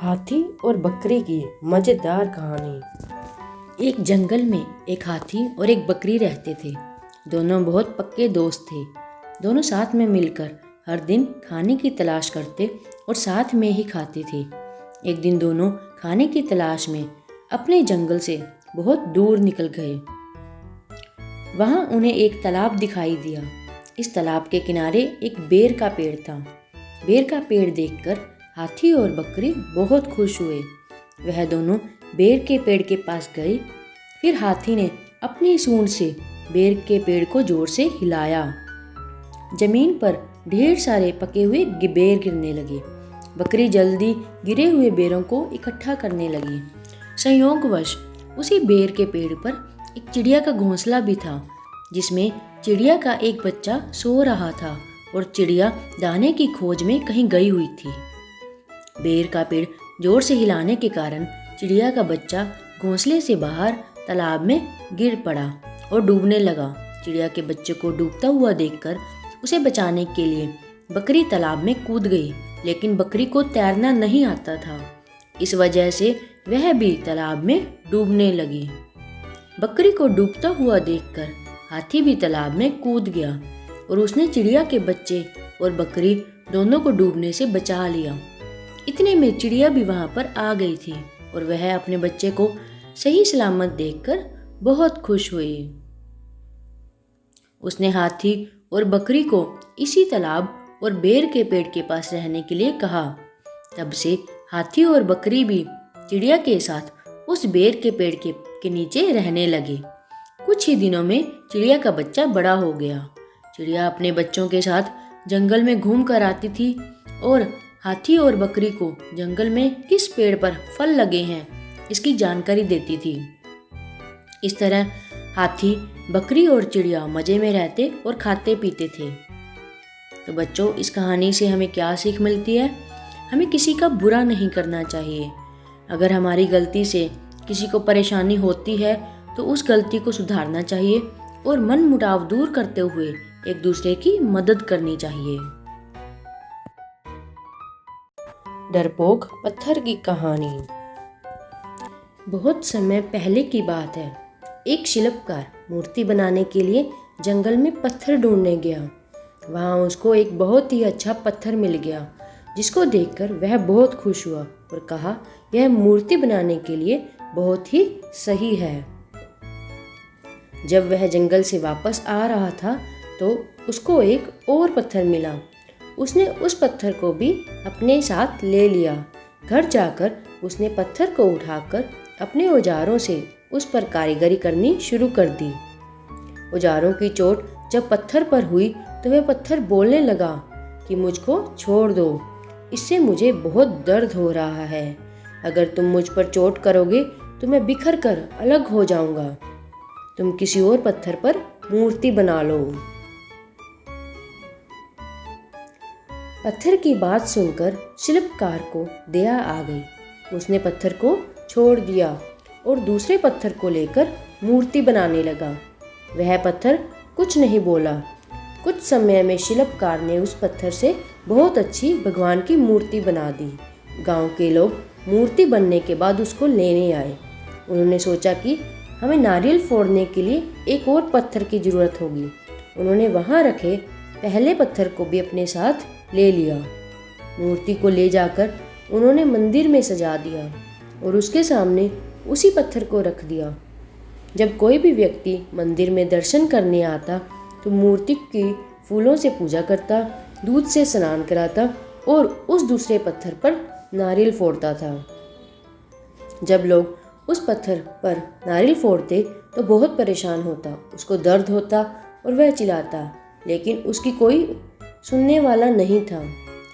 हाथी और बकरी की मज़ेदार कहानी। एक जंगल में एक हाथी और एक बकरी रहते थे। दोनों बहुत पक्के दोस्त थे। दोनों साथ में मिलकर हर दिन खाने की तलाश करते और साथ में ही खाते थे। एक दिन दोनों खाने की तलाश में अपने जंगल से बहुत दूर निकल गए। वहाँ उन्हें एक तालाब दिखाई दिया। इस तालाब के किनारे एक बेर का पेड़ था। बेर का पेड़ देखकर हाथी और बकरी बहुत खुश हुए। वह दोनों बेर के पेड़ के पास गए। फिर हाथी ने अपनी सूंड से बेर के पेड़ को जोर से हिलाया। जमीन पर ढेर सारे पके हुए बेर गिरने लगे। बकरी जल्दी गिरे हुए बेरों को इकट्ठा करने लगी। संयोगवश उसी बेर के पेड़ पर एक चिड़िया का घोंसला भी था, जिसमें चिड़िया का एक बच्चा सो रहा था और चिड़िया दाने की खोज में कहीं गई हुई थी। बेर का पेड़ जोर से हिलाने के कारण चिड़िया का बच्चा घोंसले से बाहर तालाब में गिर पड़ा और डूबने लगा। चिड़िया के बच्चे को डूबता हुआ देखकर उसे बचाने के लिए बकरी तालाब में कूद गई, लेकिन बकरी को तैरना नहीं आता था। इस वजह से वह भी तालाब में डूबने लगी। बकरी को डूबता हुआ देखकर हाथी भी तालाब में कूद गया और उसने चिड़िया के बच्चे और बकरी दोनों को डूबने से बचा लिया। इतने में चिड़िया भी वहां पर आ गई थी और वह अपने बच्चे को सही सलामत देखकर बहुत खुश हुई। उसने हाथी और बकरी को इसी तालाब और बेर के पेड़ के पास रहने के लिए कहा। तब से हाथी और बकरी भी चिड़िया के साथ उस बेर के पेड़ के नीचे रहने लगे। कुछ ही दिनों में चिड़िया का बच्चा बड़ा हो गया। चिड़िया अपने बच्चों के साथ जंगल में घूम कर आती थी और हाथी और बकरी को जंगल में किस पेड़ पर फल लगे हैं इसकी जानकारी देती थी। इस तरह हाथी, बकरी और चिड़िया मज़े में रहते और खाते पीते थे। तो बच्चों, इस कहानी से हमें क्या सीख मिलती है? हमें किसी का बुरा नहीं करना चाहिए। अगर हमारी गलती से किसी को परेशानी होती है तो उस गलती को सुधारना चाहिए और मन मुटाव दूर करते हुए एक दूसरे की मदद करनी चाहिए। डरपोक पत्थर की कहानी। बहुत समय पहले की बात है। एक शिल्पकार मूर्ति बनाने के लिए जंगल में पत्थर ढूंढने गया। वहाँ उसको एक बहुत ही अच्छा पत्थर मिल गया, जिसको देखकर वह बहुत खुश हुआ और कहा, यह मूर्ति बनाने के लिए बहुत ही सही है। जब वह जंगल से वापस आ रहा था तो उसको एक और पत्थर मिला। उसने उस पत्थर को भी अपने साथ ले लिया। घर जाकर उसने पत्थर को उठाकर अपने औजारों से उस पर कारीगरी करनी शुरू कर दी। औजारों की चोट जब पत्थर पर हुई तो वह पत्थर बोलने लगा कि मुझको छोड़ दो, इससे मुझे बहुत दर्द हो रहा है। अगर तुम मुझ पर चोट करोगे तो मैं बिखर कर अलग हो जाऊंगा। तुम किसी और पत्थर पर मूर्ति बना लो। पत्थर की बात सुनकर शिल्पकार को दया आ गई। उसने पत्थर को छोड़ दिया और दूसरे पत्थर को लेकर मूर्ति बनाने लगा। वह पत्थर कुछ नहीं बोला। कुछ समय में शिल्पकार ने उस पत्थर से बहुत अच्छी भगवान की मूर्ति बना दी। गांव के लोग मूर्ति बनने के बाद उसको लेने आए। उन्होंने सोचा कि हमें नारियल फोड़ने के लिए एक और पत्थर की ज़रूरत होगी। उन्होंने वहाँ रखे पहले पत्थर को भी अपने साथ ले लिया। मूर्ति को ले जाकर उन्होंने मंदिर में सजा दिया और उसके सामने उसी पत्थर को रख दिया। जब कोई भी व्यक्ति मंदिर में दर्शन करने आता तो मूर्ति की फूलों से पूजा करता, दूध से स्नान कराता और उस दूसरे पत्थर पर नारियल फोड़ता था। जब लोग उस पत्थर पर नारियल फोड़ते तो बहुत परेशान होता, उसको दर्द होता और वह चिल्लाता, लेकिन उसकी कोई सुनने वाला नहीं था।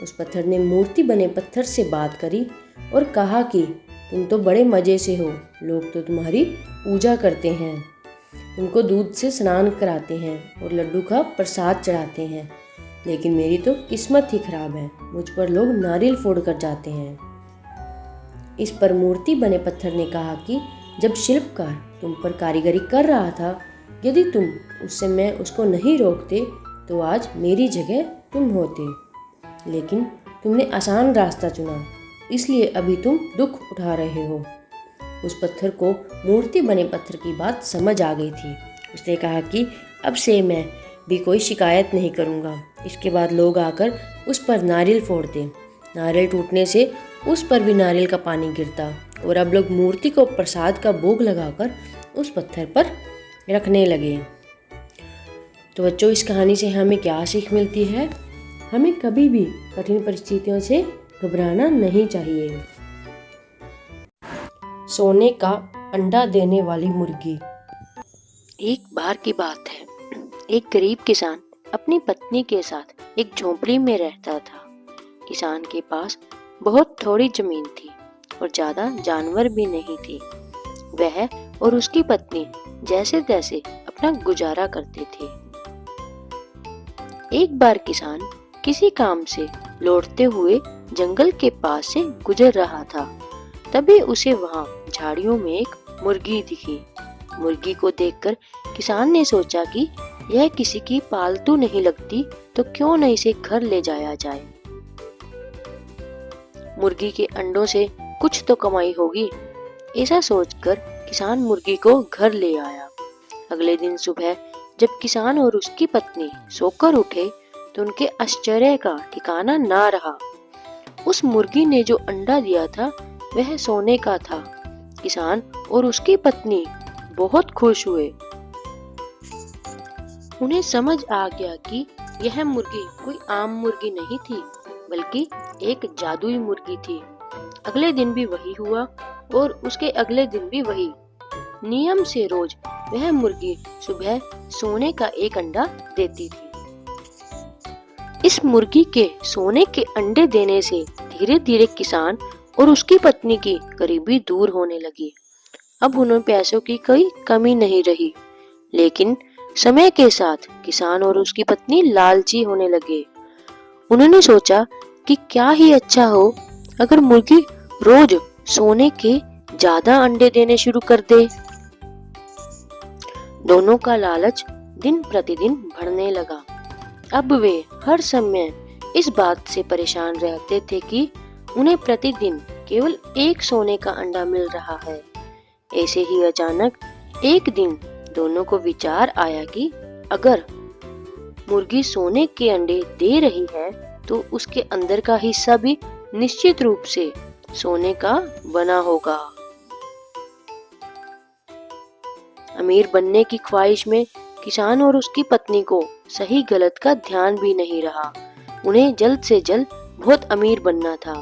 उस पत्थर ने मूर्ति बने पत्थर से बात करी और कहा कि तुम तो बड़े मज़े से हो, लोग तो तुम्हारी पूजा करते हैं, तुमको दूध से स्नान कराते हैं और लड्डू का प्रसाद चढ़ाते हैं, लेकिन मेरी तो किस्मत ही खराब है, मुझ पर लोग नारियल फोड़ कर जाते हैं। इस पर मूर्ति बने पत्थर ने कहा कि जब शिल्पकार तुम पर कारीगरी कर रहा था, यदि तुम उस समय उसको नहीं रोकते तो आज मेरी जगह तुम होते, लेकिन तुमने आसान रास्ता चुना। इसलिए अभी तुम दुख उठा रहे हो। उस पत्थर को मूर्ति बने पत्थर की बात समझ आ गई थी। उसने कहा कि अब से मैं भी कोई शिकायत नहीं करूँगा। इसके बाद लोग आकर उस पर नारियल फोड़ते। नारियल टूटने से उस पर भी नारियल का पानी गिरता और अब लोग मूर्ति को प्रसाद का भोग लगाकर उस पत्थर पर रखने लगे। तो बच्चों, इस कहानी से हमें क्या सीख मिलती है? हमें कभी भी कठिन परिस्थितियों से घबराना नहीं चाहिए। सोने का अंडा देने वाली मुर्गी। एक बार की बात है, एक गरीब किसान अपनी पत्नी के साथ एक झोंपड़ी में रहता था। किसान के पास बहुत थोड़ी जमीन थी और ज्यादा जानवर भी नहीं थे। वह और उसकी पत्नी जैसे तैसे अपना गुजारा करते थे। एक बार किसान किसी काम से लौटते हुए जंगल के पास से गुजर रहा था। तभी उसे वहां झाड़ियों में एक मुर्गी दिखी। मुर्गी को देखकर किसान ने सोचा कि यह किसी की पालतू नहीं लगती, तो क्यों न इसे घर ले जाया जाए। मुर्गी के अंडों से कुछ तो कमाई होगी। ऐसा सोचकर किसान मुर्गी को घर ले आया। अगले दिन सुबह जब किसान और उसकी पत्नी सोकर उठे तो उनके आश्चर्य का ठिकाना ना रहा। उस मुर्गी ने जो अंडा दिया था वह सोने का था। किसान और उसकी पत्नी बहुत खुश हुए। उन्हें समझ आ गया कि यह मुर्गी कोई आम मुर्गी नहीं थी, बल्कि एक जादुई मुर्गी थी। अगले दिन भी वही हुआ और उसके अगले दिन भी वही। नियम से रोज वह मुर्गी सुबह सोने का एक अंडा देती थी। इस मुर्गी के सोने के अंडे देने से धीरे धीरे किसान और उसकी पत्नी की गरीबी दूर होने लगी। अब उन्हें पैसों की कोई कमी नहीं रही। लेकिन समय के साथ किसान और उसकी पत्नी लालची होने लगे। उन्होंने सोचा कि क्या ही अच्छा हो अगर मुर्गी रोज सोने के ज्यादा अंडे देने शुरू कर दे। दोनों का लालच दिन प्रतिदिन बढ़ने लगा। अब वे हर समय इस बात से परेशान रहते थे कि उन्हें प्रतिदिन केवल एक सोने का अंडा मिल रहा है। ऐसे ही अचानक एक दिन दोनों को विचार आया कि अगर मुर्गी सोने के अंडे दे रही है तो उसके अंदर का हिस्सा भी निश्चित रूप से सोने का बना होगा। अमीर बनने की ख्वाहिश में किसान और उसकी पत्नी को सही गलत का ध्यान भी नहीं रहा। उन्हें जल्द से जल्द बहुत अमीर बनना था।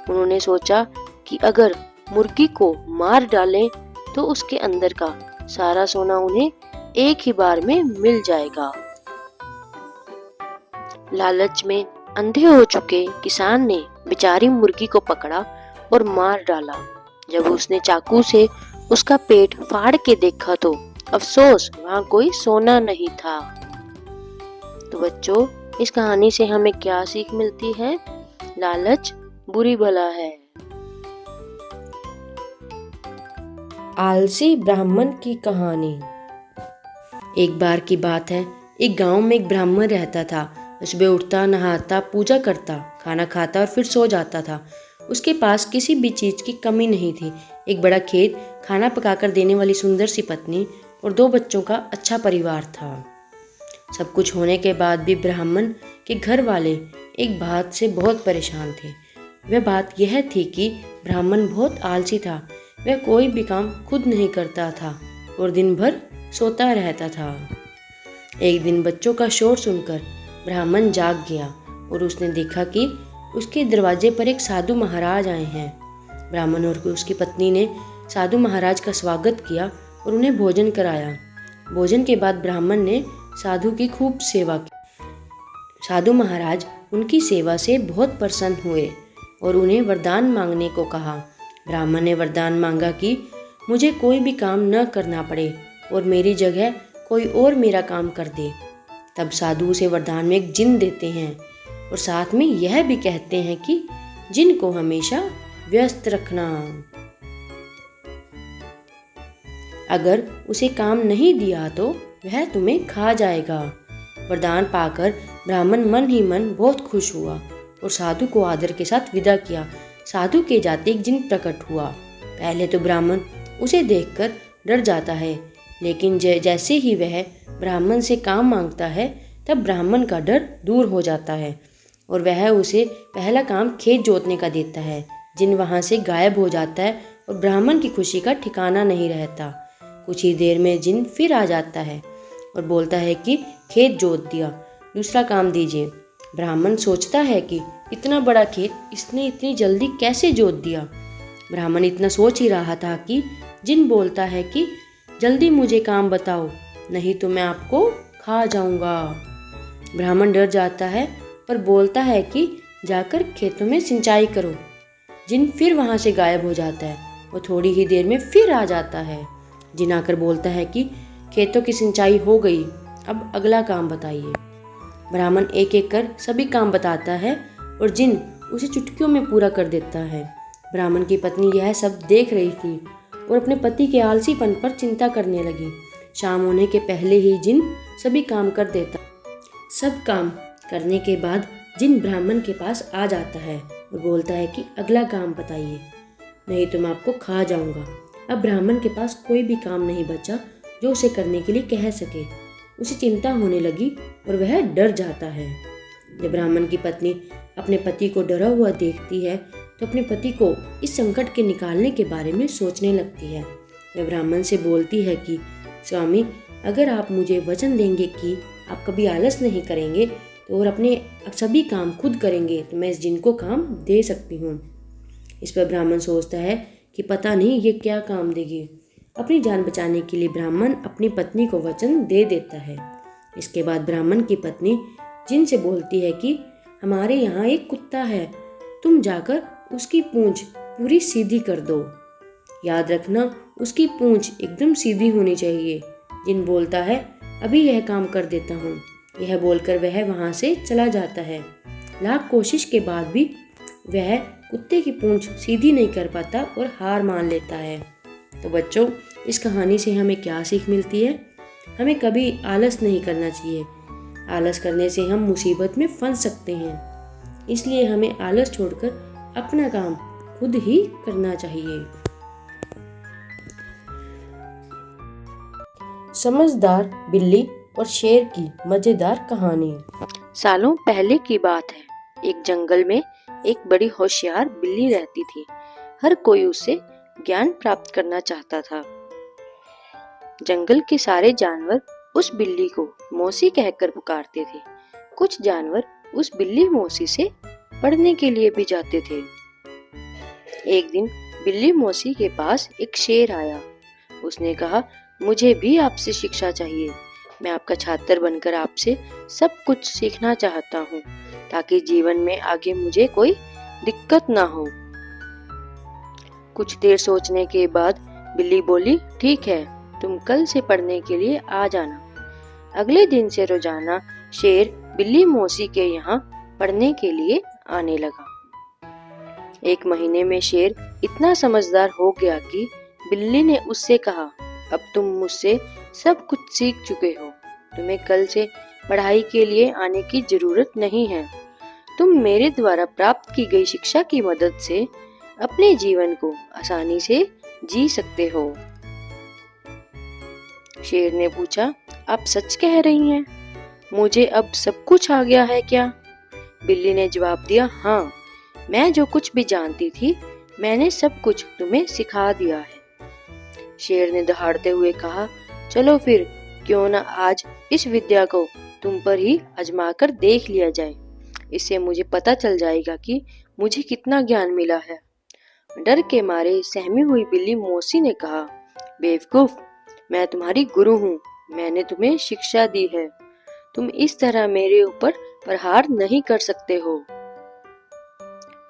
उन्होंने सोचा कि अगर मुर्गी को मार डालें तो उसके अंदर का सारा सोना उन्हें एक ही बार में मिल जाएगा। लालच में अंधे हो चुके किसान ने बेचारी मुर्गी को पकड़ा और मार डाला। जब उसने चाकू से उसका पेट फाड़ के देखा तो अफसोस, वहाँ कोई सोना नहीं था। तो बच्चों, इस कहानी से हमें क्या सीख मिलती है? लालच बुरी बला है। आलसी ब्राह्मण की कहानी। एक बार की बात है, एक गांव में एक ब्राह्मण रहता था। सुबह उठता, नहाता, पूजा करता, खाना खाता और फिर सो जाता था। उसके पास किसी भी चीज की कमी नहीं थी। एक बड़ा खेत, खाना पकाकर देने वाली सुंदर सी पत्नी और 2 बच्चों का अच्छा परिवार था। सब कुछ होने के बाद भी ब्राह्मण के घर वाले एक बात से बहुत परेशान थे। वह बात यह थी कि ब्राह्मण बहुत आलसी था। वह कोई भी काम खुद नहीं करता था और दिन भर सोता रहता था। एक दिन बच्चों का शोर सुनकर ब्राह्मण जाग गया और उसने देखा कि उसके दरवाजे पर एक साधु महाराज आए हैं। ब्राह्मण और उसकी पत्नी ने साधु महाराज का स्वागत किया और उन्हें भोजन कराया। भोजन के बाद ब्राह्मण ने साधु की खूब सेवा की। साधु महाराज उनकी सेवा से बहुत प्रसन्न हुए और उन्हें वरदान मांगने को कहा। ब्राह्मण ने वरदान मांगा कि मुझे कोई भी काम न करना पड़े और मेरी जगह कोई और मेरा काम कर दे। तब साधु उसे वरदान में एक जिन देते हैं और साथ में यह भी कहते हैं कि जिन को हमेशा व्यस्त रखना। अगर उसे काम नहीं दिया तो वह तुम्हें खा जाएगा। वरदान पाकर ब्राह्मण मन ही मन बहुत खुश हुआ और साधु को आदर के साथ विदा किया। साधु के जाते एक जिन प्रकट हुआ। पहले तो ब्राह्मण उसे देखकर डर जाता है, लेकिन जैसे ही वह ब्राह्मण से काम मांगता है तब ब्राह्मण का डर दूर हो जाता है और वह उसे पहला काम खेत जोतने का देता है। जिन वहाँ से गायब हो जाता है और ब्राह्मण की खुशी का ठिकाना नहीं रहता। कुछ ही देर में जिन फिर आ जाता है और बोलता है कि खेत जोत दिया, दूसरा काम दीजिए। ब्राह्मण सोचता है कि इतना बड़ा खेत इसने इतनी जल्दी कैसे जोत दिया। ब्राह्मण इतना सोच ही रहा था कि जिन बोलता है कि जल्दी मुझे काम बताओ, नहीं तो मैं आपको खा जाऊंगा। ब्राह्मण डर जाता है और बोलता है कि जाकर खेतों में सिंचाई करो। जिन फिर वहाँ से गायब हो जाता है और थोड़ी ही देर में फिर आ जाता है। जिन आकर बोलता है कि खेतों की सिंचाई हो गई, अब अगला काम बताइए। ब्राह्मण एक एक कर सभी काम बताता है और जिन उसे चुटकियों में पूरा कर देता है। ब्राह्मण की पत्नी यह सब देख रही थी और अपने पति के आलसीपन पर चिंता करने लगी। शाम होने के पहले ही जिन सभी काम कर देता। सब काम करने के बाद जिन ब्राह्मण के पास आ जाता है और बोलता है कि अगला काम बताइए, नहीं तो मैं आपको खा जाऊंगा। अब ब्राह्मण के पास कोई भी काम नहीं बचा जो उसे करने के लिए कह सके। उसे चिंता होने लगी और वह डर जाता है। जब ब्राह्मण की पत्नी अपने पति को डरा हुआ देखती है तो अपने पति को इस संकट के निकालने के बारे में सोचने लगती है। वह ब्राह्मण से बोलती है कि स्वामी, अगर आप मुझे वचन देंगे कि आप कभी आलस नहीं करेंगे तो और अपने सभी काम खुद करेंगे तो मैं इस जिन को काम दे सकती हूँ। इस पर ब्राह्मण सोचता है कि पता नहीं ये क्या काम देगी। अपनी जान बचाने के लिए ब्राह्मण अपनी पत्नी को वचन दे देता है। इसके बाद ब्राह्मण की पत्नी जिन से बोलती है कि हमारे यहाँ एक कुत्ता है, तुम जाकर उसकी पूंछ पूरी सीधी कर दो। याद रखना, उसकी पूंछ एकदम सीधी होनी चाहिए। जिन बोलता है अभी यह काम कर देता हूँ। यह बोलकर वह वहाँ से चला जाता है। लाख कोशिश के बाद भी वह कुत्ते की पूंछ सीधी नहीं कर पाता और हार मान लेता है। तो बच्चों, इस कहानी से हमें क्या सीख मिलती है? हमें कभी आलस नहीं करना चाहिए। आलस करने से हम मुसीबत में फंस सकते हैं। इसलिए हमें आलस छोड़कर अपना काम खुद ही करना चाहिए। समझदार बिल्ली और शेर की मजेदार कहानी। सालों पहले की बात है। एक जंगल में एक बड़ी होशियार बिल्ली रहती थी। हर कोई उससे ज्ञान प्राप्त करना चाहता था। जंगल के सारे जानवर उस बिल्ली को मौसी कहकर पुकारते थे। कुछ जानवर उस बिल्ली मौसी से पढ़ने के लिए भी जाते थे। एक दिन बिल्ली मौसी के पास एक शेर आया। उसने कहा, मुझे भी आपसे शिक्षा चाहिए। मैं आपका छात्र बनकर आपसे सब कुछ सीखना चाहता हूँ ताकि जीवन में आगे मुझे कोई दिक्कत ना हो। कुछ देर सोचने के बाद बिल्ली बोली, ठीक है, तुम कल से पढ़ने के लिए आ जाना। अगले दिन से रोजाना शेर बिल्ली मौसी के यहाँ पढ़ने के लिए आने लगा। एक महीने में शेर इतना समझदार हो गया कि बिल्ली ने उससे कहा, अब तुम मुझसे सब कुछ सीख चुके हो। तुम्हें कल से पढ़ाई के लिए आने की जरूरत नहीं है। तुम मेरे द्वारा प्राप्त की गई शिक्षा की मदद से अपने जीवन को आसानी से जी सकते हो। शेर ने पूछा, आप सच कह रही हैं? मुझे अब सब कुछ आ गया है क्या? बिल्ली ने जवाब दिया, हाँ, मैं जो कुछ भी जानती थी मैंने सब कुछ तुम्हें सिखा दिया है। शेर ने दहाड़ते हुए कहा, चलो फिर क्यों न आज इस विद्या को तुम पर ही आजमा कर देख लिया जाए। इससे मुझे पता चल जाएगा कि मुझे कितना ज्ञान मिला है। डर के मारे सहमी हुई बिल्ली मौसी ने कहा, बेवकूफ, मैं तुम्हारी गुरु हूँ। मैंने तुम्हें शिक्षा दी है। तुम इस तरह मेरे ऊपर प्रहार नहीं कर सकते हो।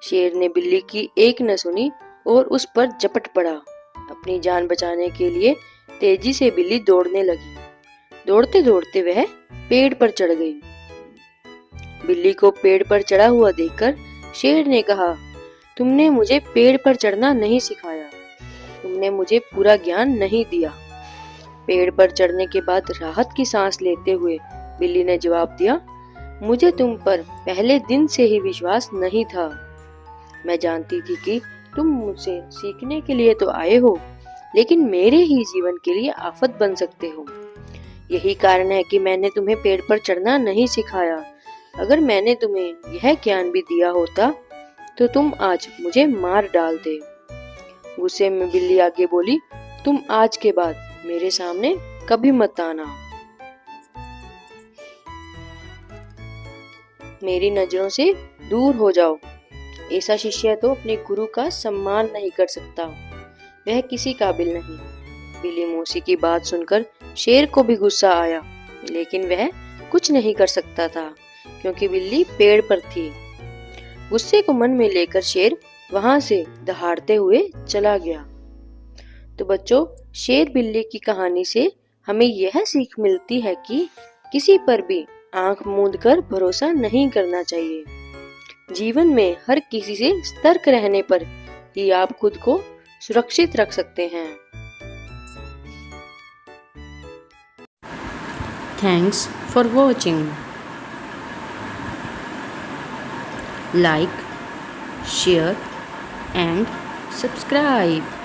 शेर ने बिल्ली की एक न सुनी और उस पर झपट पड़ा। अपनी जान बचाने के लिए तेजी से बिल्ली दौड़ने लगी। दौड़ते दौड़ते वह पेड़ पर चढ़ गई। बिल्ली को पेड़ पर चढ़ा हुआ देखकर शेर ने कहा, तुमने मुझे पेड़ पर चढ़ना नहीं सिखाया। तुमने मुझे पूरा ज्ञान नहीं दिया। पेड़ पर चढ़ने के बाद राहत की सांस लेते हुए बिल्ली ने जवाब दिया, मुझे तुम पर पहले दिन से ही विश्वास नहीं था। मैं जानती थी कि तुम मुझसे सीखने के लिए तो आए हो, लेकिन मेरे ही जीवन के लिए आफत बन सकते हो। यही कारण है कि मैंने तुम्हें पेड़ पर चढ़ना नहीं सिखाया। अगर मैंने तुम्हें यह ज्ञान भी दिया होता तो तुम आज मुझे मार डालते। गुस्से में बिल्ली आगे बोली, तुम आज के बाद मेरे सामने कभी मत आना। मेरी नजरों से दूर हो जाओ। ऐसा शिष्य तो अपने गुरु का सम्मान नहीं कर सकता, वह किसी काबिल नहीं। बिल्ली मौसी की बात सुनकर शेर को भी गुस्सा आया, लेकिन वह कुछ नहीं कर सकता था क्योंकि बिल्ली पेड़ पर थी। गुस्से को मन में लेकर शेर वहां से दहाड़ते हुए चला गया। तो बच्चों, शेर बिल्ली की कहानी से हमें यह सीख मिलती है कि किसी पर भी आंख मूंद कर भरोसा नहीं करना चाहिए। जीवन में हर किसी से सतर्क रहने पर ही आप खुद को सुरक्षित रख सकते हैं। Thanks for watching. Like, share and subscribe.